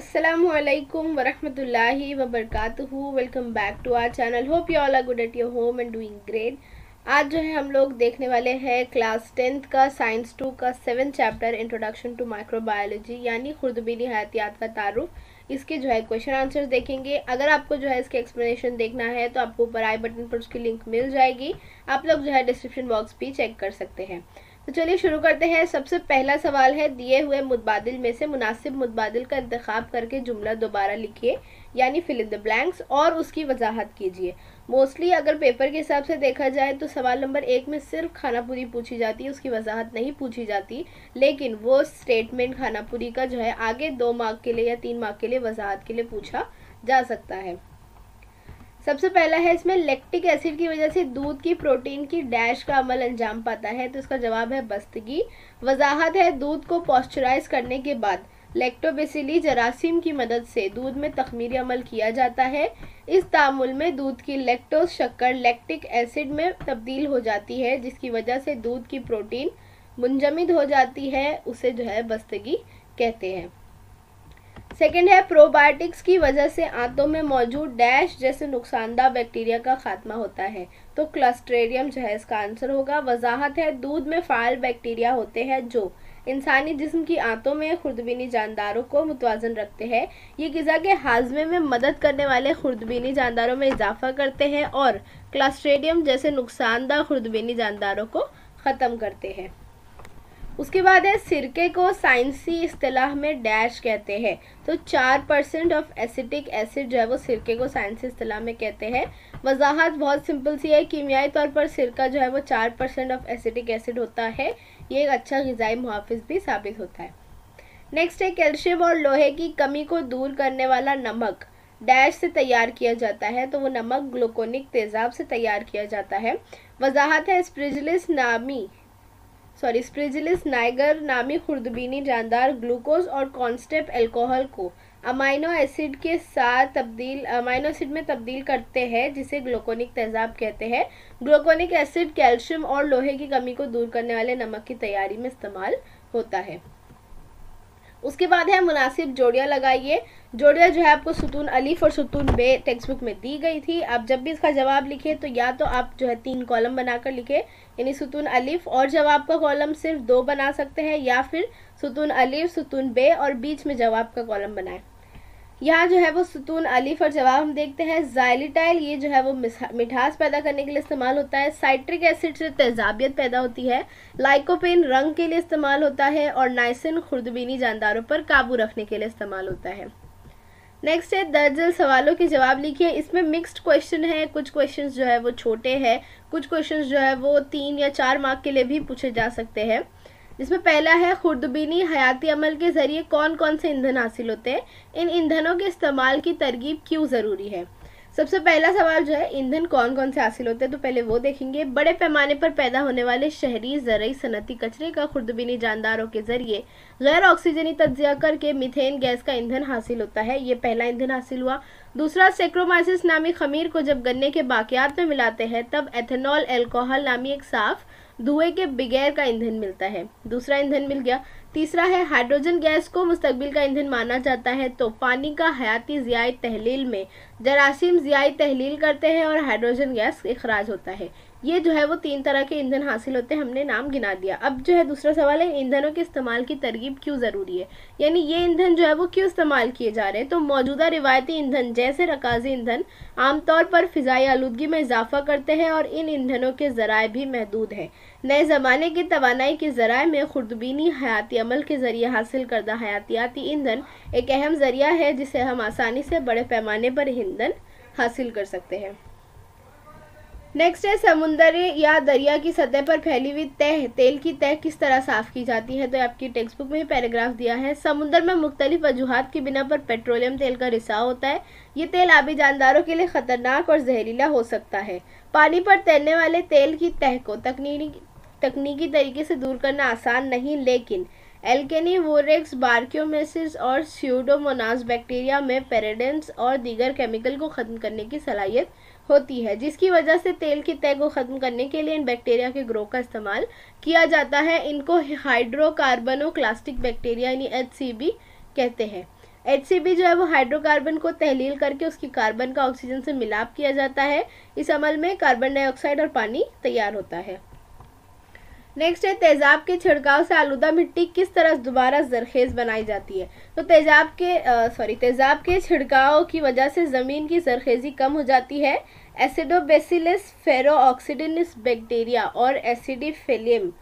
Assalamualaikum warahmatullahi wabarakatuhu। Welcome back to our channel. Hope you all are good at your home and doing great. आज जो है हम लोग देखने वाले हैं क्लास 10th का साइंस 2 का 7th chapter introduction to microbiology यानी खुर्दबीनी हयातियात का तारुफ। इसके जो है क्वेश्चन आंसर देखेंगे। अगर आपको जो है इसके एक्सप्लेनेशन देखना है तो आपको ऊपर आई बटन पर उसकी लिंक मिल जाएगी। आप लोग जो है डिस्क्रिप्शन बॉक्स भी चेक कर सकते हैं। तो चलिए शुरू करते हैं। सबसे पहला सवाल है, दिए हुए मुतबादिल में से मुनासिब मुतबादिल का इंतखाब करके जुमला दोबारा लिखिए यानी फिल इन द ब्लैंक्स और उसकी वजाहत कीजिए। मोस्टली अगर पेपर के हिसाब से देखा जाए तो सवाल नंबर 1 में सिर्फ खानापुरी पूछी जाती है, उसकी वजाहत नहीं पूछी जाती, लेकिन वो स्टेटमेंट खानापुरी का जो है आगे 2 मार्क के लिए या 3 मार्क के लिए वजाहत के लिए पूछा जा सकता है। सबसे पहला है इसमें, लैक्टिक एसिड की वजह से दूध की प्रोटीन की डैश का अमल अंजाम पाता है, तो इसका जवाब है बस्तगी। वजाहत है, दूध को पॉस्चराइज करने के बाद लैक्टोबैसिली जरासीम की मदद से दूध में तखमीरी अमल किया जाता है। इस तामुल में दूध की लैक्टोज शक्कर लैक्टिक एसिड में तब्दील हो जाती है, जिसकी वजह से दूध की प्रोटीन मुंजमिद हो जाती है, उसे जो है बस्तगी कहते हैं। सेकेंड है, प्रोबायोटिक्स की वजह से आंतों में मौजूद डैश जैसे नुकसानदा बैक्टीरिया का खात्मा होता है, तो क्लस्ट्रेडियम जो है इसका आंसर होगा। वजाहत है, दूध में फ़ाल बैक्टीरिया होते हैं जो इंसानी जिस्म की आंतों में खुर्दबीनी जानदारों को मुतवाजन रखते हैं। ये ग़िज़ा के हाजमे में मदद करने वाले खुर्दबीनी जानदारों में इजाफा करते हैं और क्लस्ट्रेडियम जैसे नुकसानदा खुर्दबीनी जानदारों को ख़त्म करते हैं। उसके बाद है, सिरके को साइंसी इस्तिलाह में डैश कहते हैं, तो 4% ऑफ एसिटिक एसिड जो है वो सिरके को साइंसी इस्तिलाह में कहते हैं। वजाहत बहुत सिंपल सी है, कीमियाई तौर पर सिरका जो है वो 4% ऑफ एसिटिक एसिड होता है। ये एक अच्छा ग़िज़ाई मुहाफ़िज़ भी साबित होता है। नेक्स्ट है, कैल्शियम और लोहे की कमी को दूर करने वाला नमक डैश से तैयार किया जाता है, तो वो नमक ग्लूकोनिक तेज़ाब से तैयार किया जाता है। वजाहत है, स्प्रिजिलिस नाइगर नामी खुर्दबीनी जानदार ग्लूकोज और कॉन्स्टेप अल्कोहल को अमाइनो एसिड में तब्दील करते हैं, जिसे ग्लूकोनिक तेज़ाब कहते हैं। ग्लूकोनिक एसिड कैल्शियम और लोहे की कमी को दूर करने वाले नमक की तैयारी में इस्तेमाल होता है। उसके बाद है, मुनासिब जोड़ियाँ लगाइए। जोड़ियाँ जो है आपको सुतून अलिफ और सुतून बे टेक्स्ट बुक में दी गई थी। आप जब भी इसका जवाब लिखे तो या तो आप जो है 3 कॉलम बनाकर लिखे, यानी सुतून अलिफ और जवाब का कॉलम सिर्फ 2 बना सकते हैं, या फिर सुतून अलिफ सुतून बे और बीच में जवाब का कॉलम बनाएं। यहाँ जो है वो सुतून अलिफ और जवाब हम देखते हैं। ज़ाइलिटाइल ये जो है वो मिठास पैदा करने के लिए इस्तेमाल होता है। साइट्रिक एसिड से तेजाबियत पैदा होती है। लाइकोपेन रंग के लिए इस्तेमाल होता है और नाइसिन खुर्दबीनी जानदारों पर काबू रखने के लिए इस्तेमाल होता है। नेक्स्ट है, दर्जल सवालों के जवाब लिखिए। इसमें मिक्स्ड क्वेश्चन है, कुछ क्वेश्चन जो है वो छोटे हैं, कुछ क्वेश्चन जो है वो 3 या 4 मार्क के लिए भी पूछे जा सकते हैं। जिसमें पहला है, खुर्दबीनी हयाती अमल के ज़रिए कौन कौन से ईंधन हासिल होते हैं, इन ईंधनों के इस्तेमाल की तरगीब क्यों ज़रूरी है। सबसे पहला सवाल जो है, ईंधन कौन कौन से हासिल होते हैं, तो पहले वो देखेंगे। बड़े पैमाने पर पैदा होने वाले शहरी ज़रई सनती कचरे का खुर्दबीनी जानदारों के ज़रिए गैर ऑक्सीजनी तज्जिया करके मीथेन गैस का ईंधन हासिल होता है, ये पहला ईंधन हासिल हुआ। दूसरा, सेक्रोमाइसिस नामी खमीर को जब गन्ने के बाकियात में मिलाते हैं तब एथेनॉल अल्कोहल नामी एक साफ धुएं के बगैर का ईंधन मिलता है, दूसरा ईंधन मिल गया। तीसरा है, हाइड्रोजन गैस को मुस्तकबिल का ईंधन माना जाता है, तो पानी का हयाती ज़ियाई तहलील में जरासीम ज़ियाई तहलील करते हैं और हाइड्रोजन गैस इखराज होता है। ये जो है वो 3 तरह के ईंधन हासिल होते हैं, हमने नाम गिना दिया। अब जो है दूसरा सवाल है, ईंधनों के इस्तेमाल की तरगीब क्यों ज़रूरी है, यानी ये ईंधन जो है वो क्यों इस्तेमाल किए जा रहे हैं। तो मौजूदा रिवायती ईंधन जैसे रकाजी ईंधन आमतौर पर फ़िज़ाई आलूदगी में इजाफा करते हैं और इन ईंधनों के ज़राए भी महदूद हैं। नए ज़माने की तवानाई के ज़राए में खुर्दबीनी हयाती अमल के ज़रिए हासिल करदा हयातियाती ईंधन एक अहम ज़रिया है, जिसे हम आसानी से बड़े पैमाने पर ईंधन हासिल कर सकते हैं। नेक्स्ट है, समुंदर या दरिया की सतह पर फैली हुई तेल की तह किस तरह साफ़ की जाती है, तो आपकी टेक्स्ट बुक में पैराग्राफ दिया है। समुंदर में मुख्तलिफ वजूहात की बिना पर पेट्रोलियम तेल का रिसाव होता है। ये तेल आबी जानदारों के लिए ख़तरनाक और जहरीला हो सकता है। पानी पर तैरने वाले तेल की तह को तकनीकी तरीके से दूर करना आसान नहीं, लेकिन एल्केनी वोरेक्स बार्कियोमेसिस और स्यूडोमोनास बैक्टीरिया में पेरेडेंस और दीगर केमिकल को ख़त्म करने की सलाहियत होती है, जिसकी वजह से तेल की तह को ख़त्म करने के लिए इन बैक्टीरिया के ग्रोह का इस्तेमाल किया जाता है। इनको हाइड्रोकार्बोनोक्लास्टिक बैक्टीरिया यानी HCB कहते हैं। HCB जो है वो हाइड्रोकार्बन को तहलील करके उसकी कार्बन का ऑक्सीजन से मिलाप किया जाता है। इस अमल में कार्बन डाइऑक्साइड और पानी तैयार होता है। नेक्स्ट है तेजाब के छिड़काव से आलूदा मिट्टी किस तरह दोबारा जरखेज बनाई जाती है। तो तेजाब के छिड़काव की वजह से जमीन की जरखेजी कम हो जाती है। एसिडोबैसिलस फेरोऑक्सीडिनस बैक्टीरिया और एसिडिफिलियम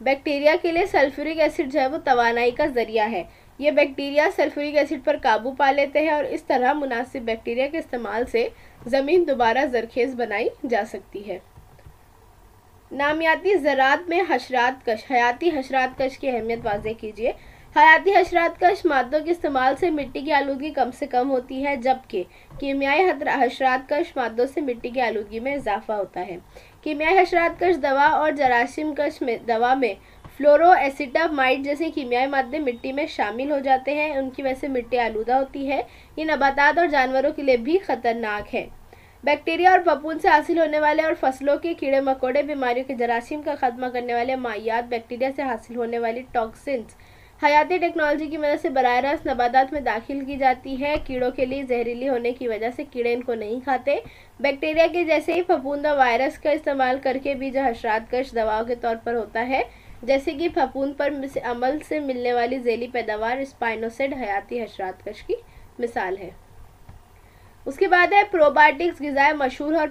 बैक्टीरिया के लिए सल्फ्यूरिक एसिड जो है वो तवानाई का जरिया है। ये बैक्टीरिया सल्फ्यूरिक एसिड पर काबू पा लेते हैं और इस तरह मुनासिब बैक्टीरिया के इस्तेमाल से जमीन दोबारा जरखेज बनाई जा सकती है। नामियाती ज़राअत में हयाती हशरात कश की अहमियत वाज़ेह कीजिए। हयाती हशरात कश मादों के इस्तेमाल से मिट्टी की आलूदगी कम से कम होती है, जबकि कीमियाई हशरात कश मादों से मिट्टी की आलूदगी में इजाफा होता है। कीमियाई हशरात कश दवा और जरासीम कश दवा में फ्लोरोएसिटामाइड जैसे कीमियाई मादे मिट्टी में शामिल हो जाते हैं। उनकी वजह से मिट्टी आलूदा होती है। ये नबातात और जानवरों के लिए भी खतरनाक है। बैक्टीरिया और फफूंद से हासिल होने वाले और फसलों के कीड़े मकोड़े बीमारियों के जरासीम का खात्मा करने वाले माइयात बैक्टीरिया से हासिल होने वाली टॉक्सिन्स हयाती टेक्नोलॉजी की मदद से बराह रास्त नबातात में दाखिल की जाती है। कीड़ों के लिए जहरीली होने की वजह से कीड़े इनको नहीं खाते। बैक्टीरिया के जैसे ही फफूंद और वायरस का इस्तेमाल करके भी जो हशरात कश दवाओं के तौर पर होता है, जैसे कि फफूंद पर अमल से मिलने वाली जेली पैदावार स्पाइनोसिड हयाती हशरात कश की मिसाल है। उसके बाद है प्रोबायोटिक्स ग़िज़ाएं मशहूर और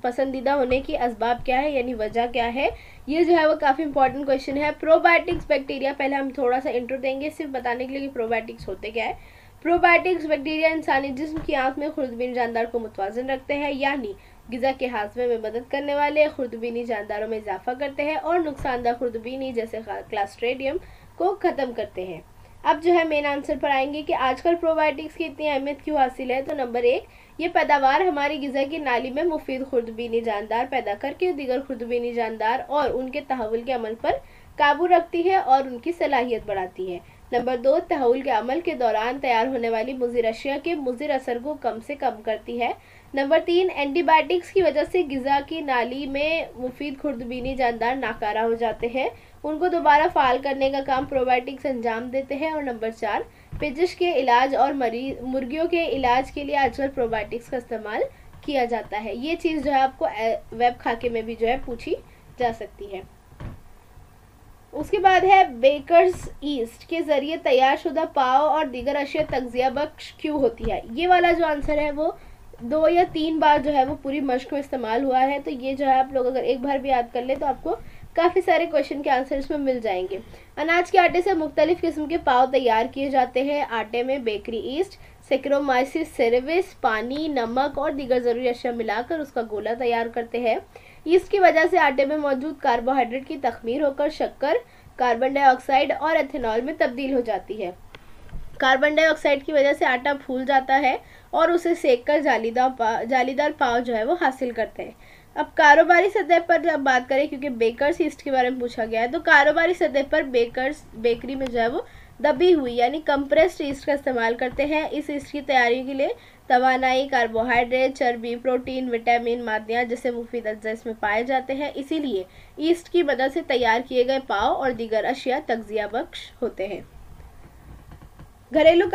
पसंदीदा होने की असबाब क्या है, यानी वजह क्या है। ये जो है वो काफ़ी इंपॉर्टेंट क्वेश्चन है। प्रोबायोटिक्स बैक्टीरिया, पहले हम थोड़ा सा इंट्रो देंगे सिर्फ बताने के लिए कि प्रोबायोटिक्स होते क्या है। प्रोबायोटिक्स बैक्टीरिया इंसानी जिस्म की आंख में खुर्दबीनी जानदार को मुतवाज़िन रखते हैं, यानी ग़िज़ा के हाज़मे में मदद करने वाले खुर्दबीनी जानदारों में इजाफा करते हैं और नुकसानदा खुर्दबीनी जैसे क्लास्ट्रेडियम को ख़त्म करते हैं। अब जो है मेन आंसर पर आएंगे कि आजकल प्रोबायोटिक्स की इतनी अहमियत क्यों हासिल है। तो नंबर 1, ये पैदावार हमारी ग़िज़ा की नाली में मुफीद खुर्दबीनी जानदार पैदा करके दीगर खुर्दबीनी जानदार और उनके तहव्वुल के अमल पर काबू रखती है और उनकी सलाहियत बढ़ाती है। नंबर 2, तहव्वुल के अमल के दौरान तैयार होने वाली मुज़िर अशिया के मुज़िर असर को कम से कम करती है। नंबर 3, एंटीबायोटिक्स की वजह से ग़िज़ा की नाली में मुफीद खुर्दबीनी जानदार नाकारा हो जाते हैं, उनको दोबारा फ़ाल करने का काम प्रोबायोटिक्स अंजाम देते हैं। और नंबर 4, पेचिश के इलाज और मुर्गियों के इलाज के लिए आजकल प्रोबायोटिक्स का इस्तेमाल किया जाता है। ये चीज़ जो है आपको वेब खाके में भी जो है पूछी जा सकती है। उसके बाद है बेकर्स ईस्ट के ज़रिए तैयार शुदा पाव और दीगर अशिया तग़ज़िया बख्श क्यों होती है। ये वाला जो आंसर है वो 2 या 3 बार जो है वो पूरी मश्क में इस्तेमाल हुआ है। तो ये जो है आप लोग अगर एक बार भी याद कर ले तो आपको काफ़ी सारे क्वेश्चन के आंसर इसमें मिल जाएंगे। अनाज के आटे से मुख्तलिफ किस्म के पाव तैयार किए जाते हैं। आटे में बेकरी ईस्ट, सेक्रोमाइसिस सेरेविस, पानी, नमक और दीगर ज़रूरी अशिया मिलाकर उसका गोला तैयार करते हैं। ईस्ट की वजह से आटे में मौजूद कार्बोहाइड्रेट की तख़मीर होकर शक्कर, कार्बन डाइऑक्साइड और एथेनॉल में तब्दील हो जाती है। कार्बन डाइऑक्साइड की वजह से आटा फूल जाता है और उसे सेक कर जालीदार पाव जो है वो हासिल करते हैं। अब कारोबारी सतह पर जब बात करें, क्योंकि बेकर्स ईस्ट के बारे में पूछा गया है, तो कारोबारी सतह पर बेकरी में जो है वो दबी हुई यानी कंप्रेस्ड ईस्ट का इस्तेमाल करते हैं। इस ईस्ट की तैयारी के लिए तवानाई, कार्बोहाइड्रेट, चर्बी, प्रोटीन, विटामिन, मादनियात जैसे मुफीद अज्जा इसमें पाए जाते हैं। इसीलिए ईस्ट की मदद से तैयार किए गए पाव और दीगर अशिया तग़ज़िया बख्श होते हैं। घरेलू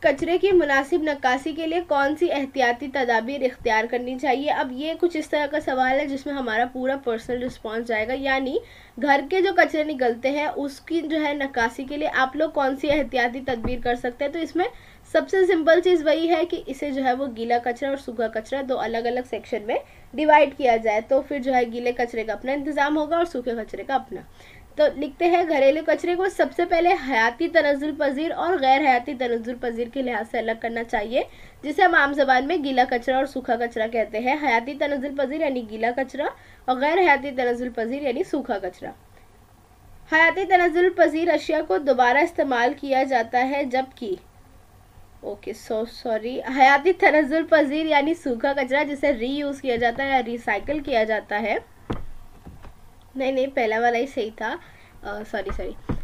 कचरे की मुनासिब नक्कासी के लिए कौन सी एहतियाती तदाबीर इख्तियार करनी चाहिए। अब ये कुछ इस तरह का सवाल है जिसमें हमारा पूरा पर्सनल रिस्पॉन्स जाएगा, यानी घर के जो कचरे निकलते हैं उसकी जो है नक्कासी के लिए आप लोग कौन सी एहतियाती तदबीर कर सकते हैं। तो इसमें सबसे सिंपल चीज़ वही है कि इसे जो है वो गीला कचरा और सूखा कचरा 2 अलग अलग सेक्शन में डिवाइड किया जाए, तो फिर जो है गीले कचरे का अपना इंतज़ाम होगा और सूखे कचरे का अपना। तो लिखते हैं घरेलू कचरे को सबसे पहले हयाती तनज़्ज़ुल पज़ीर और गैर हयाती तनज़्ज़ुल पज़ीर के लिहाज से अलग करना चाहिए, जिसे हम आम ज़बान में गीला कचरा और सूखा कचरा कहते हैं। हयाती तनज़्ज़ुल पज़ीर यानी गीला कचरा और गैर हयाती तनज़्ज़ुल पज़ीर यानी सूखा कचरा। हयाती तनज़्ज़ुल पज़ीर अशिया को दोबारा इस्तेमाल किया जाता है, जबकि हयाती तनज़्ज़ुल पज़ीर यानी सूखा कचरा जिसे रीयूज़ किया जाता है या रिसाइकल किया जाता है। नहीं, पहला वाला ही सही था।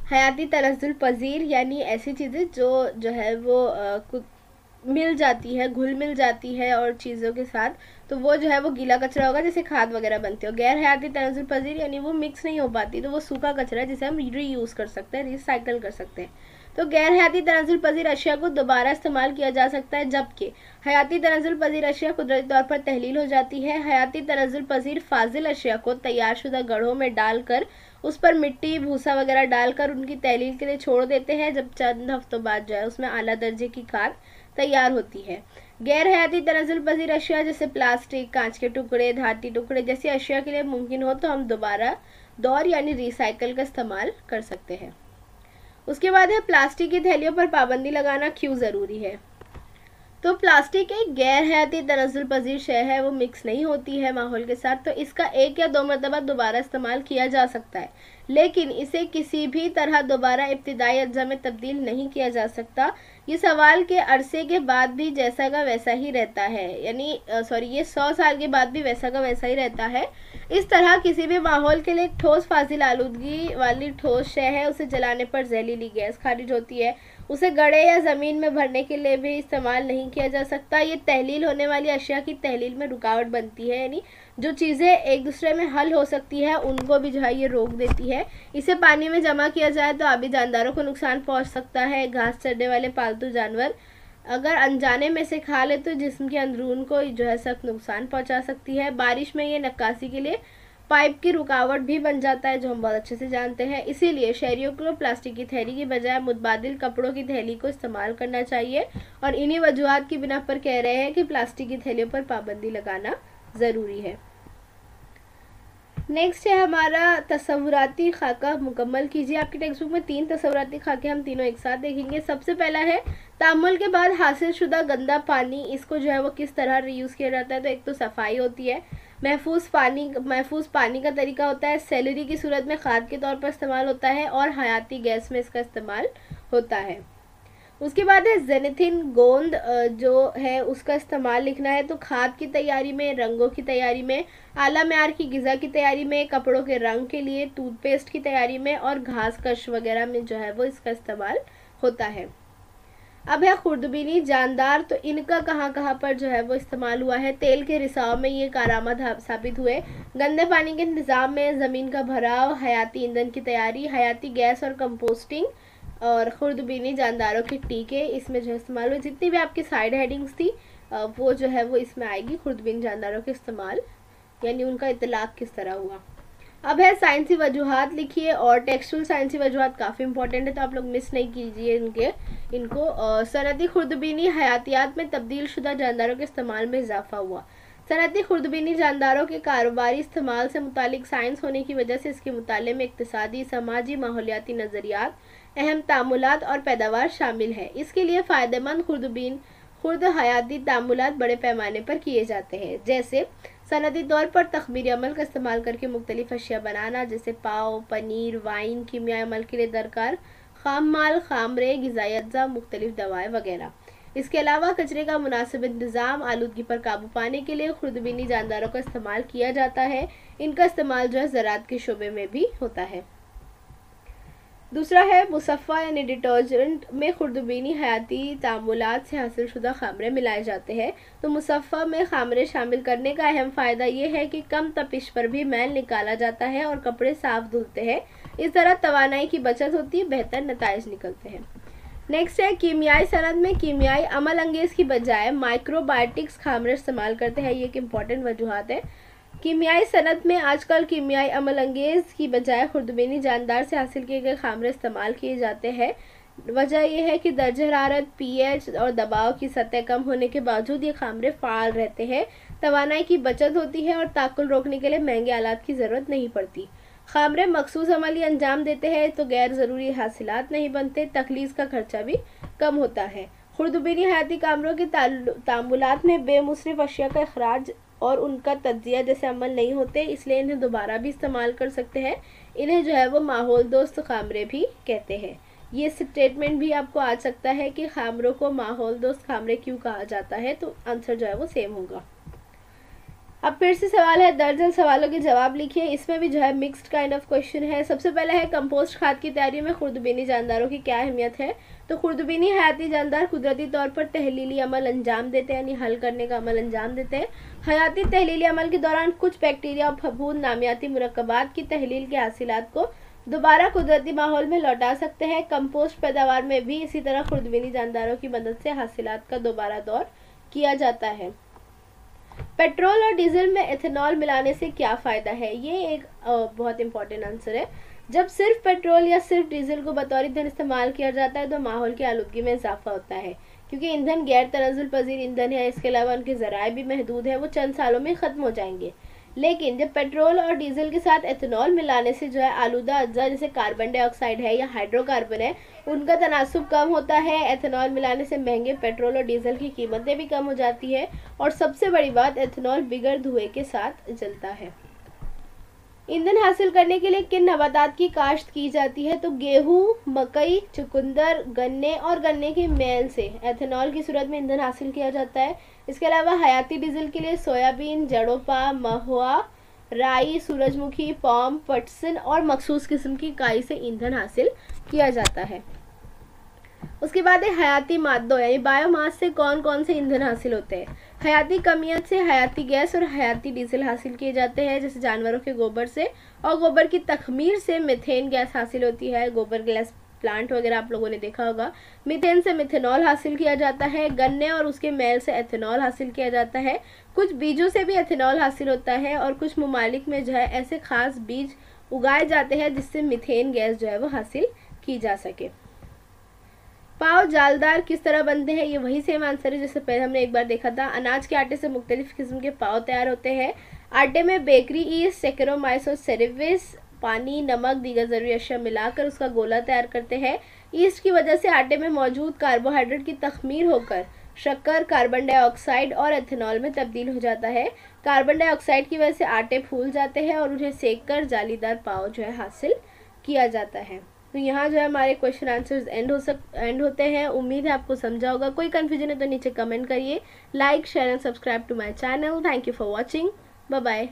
हयाती तनज़्ज़ुल पज़ीर यानी ऐसी चीज़ें जो है वो मिल जाती है, घुल मिल जाती है और चीज़ों के साथ, तो वो जो है वो गीला कचरा होगा जैसे खाद वगैरह बनती हो। गैर हयाती तनज़्ज़ुल पज़ीर यानी वो मिक्स नहीं हो पाती, तो वो सूखा कचरा है जिसे हम रीयूज़ कर सकते हैं, रिसाइकल कर सकते हैं। तो गैर हयाती तनाजुल पजीर अशिया को दोबारा इस्तेमाल किया जा सकता है, जबकि हयाती तनाजुल पजीर अशिया कुदरती तौर पर तहलील हो जाती है। हयाती तनाजुल पजीर फाजिल अशिया को तैयार शुदा गढ़ों में डालकर उस पर मिट्टी भूसा वगैरह डालकर उनकी तहलील के लिए छोड़ देते हैं, जब चंद हफ्तों बाद जो है उसमें आला दर्जे की खाद तैयार होती है। गैर हयाती तनाजुल पजीर अशिया जैसे प्लास्टिक, कांच के टुकड़े, धाती टुकड़े जैसी अशिया के लिए मुमकिन हो तो हम दोबारा दौर यानी रिसाइकल का इस्तेमाल कर सकते हैं। उसके बाद है प्लास्टिक की थैलियों पर पाबंदी लगाना क्यों ज़रूरी है। तो प्लास्टिक एक गैर हयाती तनाजुल पजीर शय है, वो मिक्स नहीं होती है माहौल के साथ, तो इसका 1 या 2 मरतबा दोबारा इस्तेमाल किया जा सकता है, लेकिन इसे किसी भी तरह दोबारा इब्तिदाई अज्जा में तब्दील नहीं किया जा सकता। ये सवाल के अरसे के बाद भी जैसा का वैसा ही रहता है, यानी ये 100 साल के बाद भी वैसा का वैसा ही रहता है। इस तरह किसी भी माहौल के लिए एक ठोस फाजिल आलूदगी वाली ठोस शय है, उसे जलाने पर जहरीली गैस खारिज होती है। उसे गड़े या ज़मीन में भरने के लिए भी इस्तेमाल नहीं किया जा सकता। ये तहलील होने वाली अशिया की तहलील में रुकावट बनती है, यानी जो चीज़ें एक दूसरे में हल हो सकती है उनको भी जो है ये रोक देती है। इसे पानी में जमा किया जाए तो आबी जानदारों को नुकसान पहुंच सकता है। घास चरने वाले पालतू जानवर अगर अनजाने में से खा ले तो जिस्म के अंदरून को जो है सख्त नुकसान पहुंचा सकती है। बारिश में ये नक्काशी के लिए पाइप की रुकावट भी बन जाता है, जो हम बहुत अच्छे से जानते हैं। इसीलिए शहरियों को प्लास्टिक की थैली की बजाय मुतबादिल कपड़ों की थैली को इस्तेमाल करना चाहिए, और इन्हीं वजूहात की बिना पर कह रहे हैं कि प्लास्टिक की थैलियों पर पाबंदी लगाना ज़रूरी है। नेक्स्ट है हमारा तसव्वुराती खाका मुकम्मल कीजिए। आपकी टेक्स्ट बुक में 3 तसव्वुराती खाके हम तीनों एक साथ देखेंगे। सबसे पहला है तामुल के बाद हासिल शुदा गंदा पानी, इसको जो है वो किस तरह रीयूज़ किया जाता है। तो एक तो सफाई होती है, महफूज पानी का तरीका होता है, सैलरी की सूरत में खाद के तौर पर इस्तेमाल होता है, और हयाती गैस में इसका इस्तेमाल होता है। उसके बाद है जेनेथिन गोंद जो है उसका इस्तेमाल लिखना है। तो खाद की तैयारी में, रंगों की तैयारी में, आला मेयार की ग़िज़ा की तैयारी में, कपड़ों के रंग के लिए, टूथपेस्ट की तैयारी में और घास कश वगैरह में जो है वो इसका इस्तेमाल होता है। अब है खुर्दबीनी जानदार, तो इनका कहाँ पर जो है वो इस्तेमाल हुआ है। तेल के रिसाव में ये कारआमद साबित हुए, गंदे पानी के इंतज़ाम में, ज़मीन का भराव, हयाती ईंधन की तैयारी, हयाती गैस और कंपोस्टिंग, और खुर्दबीनी जानदारों के टीके इसमें जो इस्तेमाल हुए। जितनी भी आपकी साइड हेडिंग्स थी वो जो है वो इसमें आएगी, खुर्दबीनी जानदारों के इस्तेमाल यानी उनका इतलाक़ किस तरह हुआ। अब है साइंसी वजूहात लिखिए, और टेक्सचुअल साइंसी वजूहात काफ़ी इंपॉर्टेंट है, तो आप लोग मिस नहीं कीजिए इनको। सनती खुर्दबीनी हयातियात में तब्दील शुदा जानदारों के इस्तेमाल में इजाफा हुआ। सनती खुर्दबीनी जानदारों के कारोबारी इस्तेमाल से मुतालिक साइंस होने की वजह से इसके मुताले में इक्तिसादी, समाजी, माहौलियाती नज़रियात, अहम तामुलात और पैदावार शामिल है। इसके लिए फ़ायदेमंद खुर्द हयाती तामुलात बड़े पैमाने पर किए जाते हैं, जैसे सनती तौर पर तखमीरी अमल का इस्तेमाल करके मुख्तलिफ अशिया बनाना, जैसे पाव, पनीर, वाइन, कीमियाई अमल के लिए दरकार खाम माल, खामरे, ग़िज़ाई अज्जा, मुख्तलिफ दवाएँ वगैरह। इसके अलावा कचरे का मुनासिब इंतज़ाम, आलूदगी पर काबू पाने के लिए खुर्दबीनी जानदारों का इस्तेमाल किया जाता है। इनका इस्तेमाल जो है ज़राअत के शोबे में भी होता है। दूसरा है मुसफ़ा यानी डिटर्जेंट में खुर्दबीनी हयाती तामुलात से हासिल शुदा खामरे मिलाए जाते हैं। तो मुसफ़ा में खामरे शामिल करने का अहम फ़ायदा ये है कि कम तपिश पर भी मैल निकाला जाता है और कपड़े साफ धुलते हैं। इस तरह तवानाई की बचत होती है, बेहतर नताइज निकलते हैं। नेक्स्ट है कीमियाई सनद में कीमियाई अमल अंगेज़ की बजाय माइक्रोबायोटिक्स खामरे इस्तेमाल करते हैं। ये एक इम्पॉर्टेंट वजूहात है। कीमियाई सनत में आजकल कीमियाई अमल अंगेज़ की बजाय खुर्दबीनी जानदार से हासिल किए गए खामरे इस्तेमाल किए जाते हैं। वजह यह है कि दर्ज हरारत, pH और दबाव की सतह कम होने के बावजूद ये खामरे फ़ाल रहते हैं। तवानाई की बचत होती है और ताकुल रोकने के लिए महंगे आलात की ज़रूरत नहीं पड़ती। खामरे मखसूस अमली अंजाम देते हैं तो गैर ज़रूरी हासिलात नहीं बनते, तखलीस का खर्चा भी कम होता है। खुर्दबीनी हयाती कामरों के तामुलात में बेमुसरिफ अशिया का अखराज और उनका तज्जिया जैसे अमल नहीं होते, इसलिए इन्हें दोबारा भी इस्तेमाल कर सकते हैं। इन्हें जो है वो माहौल दोस्त खामरे भी कहते हैं। ये स्टेटमेंट भी आपको आ सकता है कि खामरों को माहौल दोस्त खामरे क्यों कहा जाता है, तो आंसर जो है वो सेम होगा। अब फिर से सवाल है, दर्जन सवालों के जवाब लिखिए। इसमें भी जो है मिक्स्ड काइंड ऑफ क्वेश्चन है। सबसे पहला है कंपोस्ट खाद की तैयारी में खुर्दबीनी जानदारों की क्या अहमियत है। तो खुर्दबीनी हयाती जानदार कुदरती तौर पर तहलीली अमल अंजाम देते हैं, यानी हल करने का अमल अंजाम देते हैं। हयाती तहलीली अमल के दौरान कुछ बैक्टीरिया और फफूंद नामियाती मुरक्कबात की तहलील के हासिलात को दोबारा कुदरती माहौल में लौटा सकते हैं। कंपोस्ट पैदावार में भी इसी तरह खुर्दबीनी जानदारों की मदद से हासिलात का दोबारा दौर किया जाता है। पेट्रोल और डीजल में एथेनॉल मिलाने से क्या फ़ायदा है? ये एक बहुत इंपॉर्टेंट आंसर है। जब सिर्फ पेट्रोल या सिर्फ डीजल को बतौर ईंधन इस्तेमाल किया जाता है तो माहौल की आलूदगी में इजाफा होता है, क्योंकि ईंधन गैर तनज़ुल पजीर ईंधन है। इसके अलावा उनके ज़राए भी महदूद है, वो चंद सालों में ख़त्म हो जाएंगे। लेकिन जब पेट्रोल और डीजल के साथ एथेनॉल मिलाने से जो है आलूदा अज्जा जैसे कार्बन डाइऑक्साइड है या हाइड्रोकार्बन है, उनका तनासुब कम होता है। एथेनॉल मिलाने से महंगे पेट्रोल और डीजल की कीमतें भी कम हो जाती है, और सबसे बड़ी बात, एथेनॉल बिगर धुएं के साथ जलता है। ईंधन हासिल करने के लिए किन नबातात की काश्त की जाती है? तो गेहूं, मकई, चुकंदर, गन्ने और गन्ने के मेल से एथेनॉल की सूरत में ईंधन हासिल किया जाता है। इसके अलावा हयाती डीजल के लिए सोयाबीन, जड़ोपा, महुआ, राई, सूरजमुखी, पाम, पटसन और मखसूस किस्म की काई से ईंधन हासिल किया जाता है। उसके बाद है हयाती मादों यानी बायोमास से कौन कौन से ईंधन हासिल होते हैं? हयाती कमियत से हयाती गैस और हयाती डीजल हासिल किए जाते हैं, जैसे जानवरों के गोबर से, और गोबर की तखमीर से मीथेन गैस हासिल होती है। गोबर गैस प्लांट वगैरह आप लोगों ने देखा होगा। मीथेन से मिथेनॉल हासिल किया जाता है। गन्ने और उसके मैल से एथेनॉल हासिल किया जाता है। कुछ बीजों से भी एथेनॉल हासिल होता है, और कुछ ममालिक में जो है ऐसे खास बीज उगाए जाते हैं जिससे मीथेन गैस जो है वो हासिल की जा सके। पाव जालदार किस तरह बनते हैं? ये वही सेम आंसर है जैसे पहले हमने एक बार देखा था। अनाज के आटे से मुख्तलिफ किस्म के पाव तैयार होते हैं। आटे में बेकरी ईस्ट, सेकेरोमाइसोस सेरेविस, पानी, नमक, दीगर ज़रूरी अशिया मिलाकर उसका गोला तैयार करते हैं। ईस्ट की वजह से आटे में मौजूद कार्बोहाइड्रेट की तखमीर होकर शक्कर, कार्बन डाइऑक्साइड और एथेनॉल में तब्दील हो जाता है। कार्बन डाइऑक्साइड की वजह से आटे फूल जाते हैं और उन्हें सेक कर जालीदार पाव जो है हासिल किया जाता है। तो यहाँ जो है हमारे क्वेश्चन आंसर्स एंड होते हैं। उम्मीद है आपको समझा होगा। कोई कन्फ्यूजन है तो नीचे कमेंट करिए। Like, share and subscribe to my channel. Thank you for watching. Bye bye.